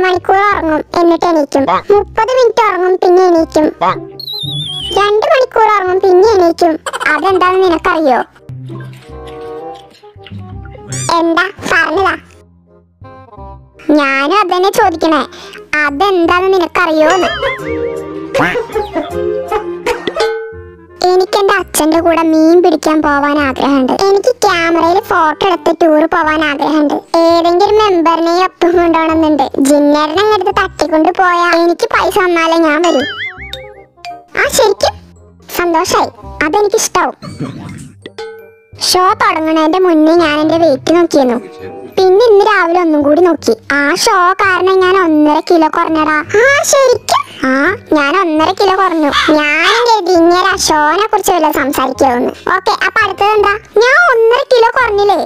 മണിക്കൂർ ഉറങ്ങും എന്നിട്ട് എണീക്കും. 30 മിനിറ്റ് ഉറങ്ങും പിന്നെ എണീക്കും. 2 മണിക്കൂർ ഉറങ്ങും പിന്നെ എണീക്കും. അതെന്താന്ന് നിനക്കറിയോ? എന്താ പറഞ്ഞതാ? ഞാനും അതന്നെ ചോദിക്കണേ, അതെന്താന്ന് നിനക്കറിയോന്ന്. എനിക്ക് എന്റെ അച്ഛന്റെ കൂടെ മീൻ പിടിക്കാൻ പോവാൻ ആഗ്രഹമുണ്ട്. എനിക്ക് ക്യാമറയിൽ ഫോട്ടോ എടുത്ത് ടൂർ പോവാൻ ആഗ്രഹമുണ്ട്. ഏതെങ്കിലും മെമ്പറിനെ ഒപ്പം കൊണ്ടുപോകണമെന്നുണ്ട്. ജിന്നേരനെ അങ്ങടുത്ത് തട്ടിക്കൊണ്ട് പോയാ എനിക്ക് പൈസ തന്നാലേ ഞാൻ വരൂ. ആ ശരിക്കും സന്തോഷായി, അതെനിക്ക് ഇഷ്ടാവും. ഷോ തുടങ്ങണതിന്റെ മുന്നേ ഞാൻ എന്റെ വെയിറ്റ് നോക്കിയിരുന്നു. പിന്നെ ഇന്ന് രാവിലെ ഒന്നും കൂടി നോക്കി. ആ ഷോ കാരണം ഞാൻ 1.5 കിലോ കുറഞ്ഞടാ. ആ ശരിക്കും? ആ ഞാൻ 1.5 കിലോ കുറഞ്ഞു. ഞാനും കരുതി ഇങ്ങനെ ഷോനെ കുറിച്ച് വല്ല സംസാരിക്കാവുന്നു. ഓക്കെ, അപ്പൊ അടുത്തത് എന്താ? ഞാൻ 1.5 കിലോ കുറഞ്ഞില്ലേ?